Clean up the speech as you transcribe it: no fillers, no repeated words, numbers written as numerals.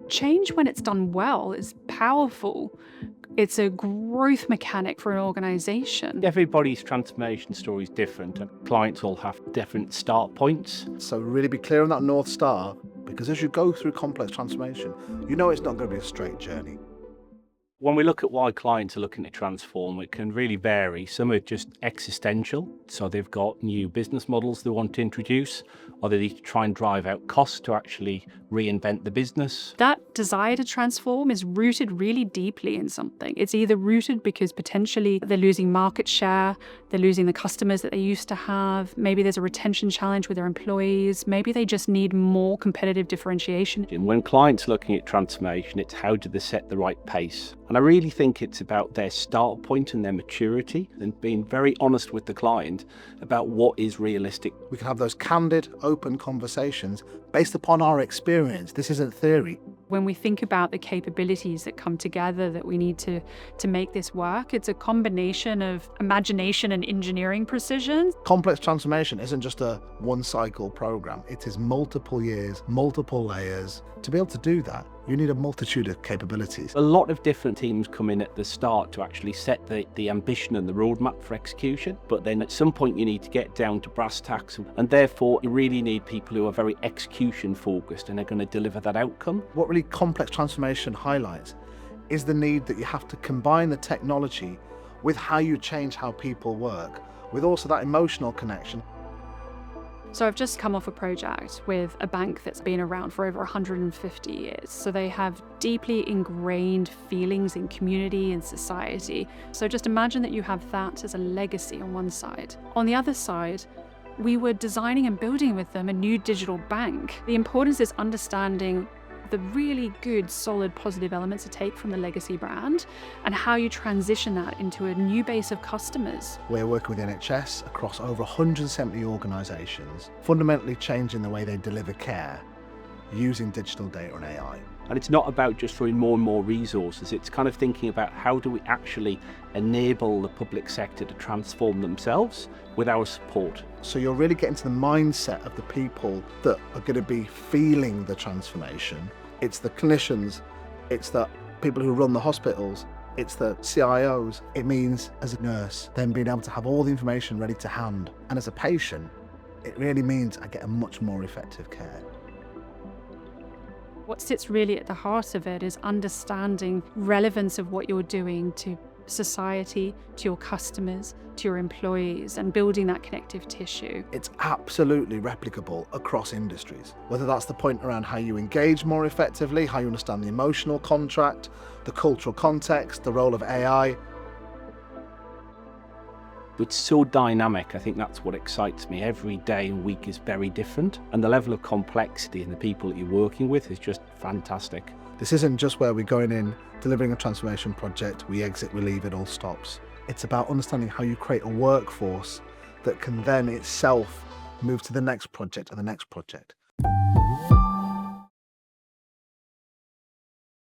Change, when it's done well, is powerful. It's a growth mechanic for an organization. Everybody's transformation story is different, and clients all have different start points. So really be clear on that North Star, because as you go through complex transformation, you know it's not going to be a straight journey. When we look at why clients are looking to transform, it can really vary. Some are just existential, so they've got new business models they want to introduce, or they need to try and drive out costs to actually reinvent the business. That desire to transform is rooted really deeply in something. It's either rooted because potentially they're losing market share, they're losing the customers that they used to have, maybe there's a retention challenge with their employees, maybe they just need more competitive differentiation. And when clients are looking at transformation, it's how do they set the right pace? And I really think it's about their start point and their maturity, and being very honest with the client about what is realistic. We can have those candid, open conversations based upon our experience. This isn't theory. When we think about the capabilities that come together that we need to make this work, it's a combination of imagination and engineering precision. Complex transformation isn't just a one-cycle program. It is multiple years, multiple layers. To be able to do that, you need a multitude of capabilities. A lot of different teams come in at the start to actually set the ambition and the roadmap for execution, but then at some point you need to get down to brass tacks, and therefore you really need people who are very execution focused and are going to deliver that outcome. What really complex transformation highlights is the need that you have to combine the technology with how you change how people work, with also that emotional connection. So I've just come off a project with a bank that's been around for over 150 years. So they have deeply ingrained feelings in community and society. So just imagine that you have that as a legacy on one side. On the other side, we were designing and building with them a new digital bank. The importance is understanding the really good, solid, positive elements to take from the legacy brand and how you transition that into a new base of customers. We're working with the NHS across over 170 organisations, fundamentally changing the way they deliver care using digital data and AI. And it's not about just throwing more and more resources, it's kind of thinking about how do we actually enable the public sector to transform themselves with our support. So you're really getting to the mindset of the people that are going to be feeling the transformation. It's the clinicians, it's the people who run the hospitals, it's the CIOs. It means, as a nurse, then being able to have all the information ready to hand. And as a patient, it really means I get a much more effective care. What sits really at the heart of it is understanding relevance of what you're doing to society, to your customers, to your employees, and building that connective tissue. It's absolutely replicable across industries, whether that's the point around how you engage more effectively, how you understand the emotional contract, the cultural context, the role of AI. It's so dynamic. I think that's what excites me. Every day and week is very different, and the level of complexity in the people that you're working with is just fantastic. This isn't just where we're going in, delivering a transformation project, we exit, we leave, it all stops. It's about understanding how you create a workforce that can then itself move to the next project and the next project.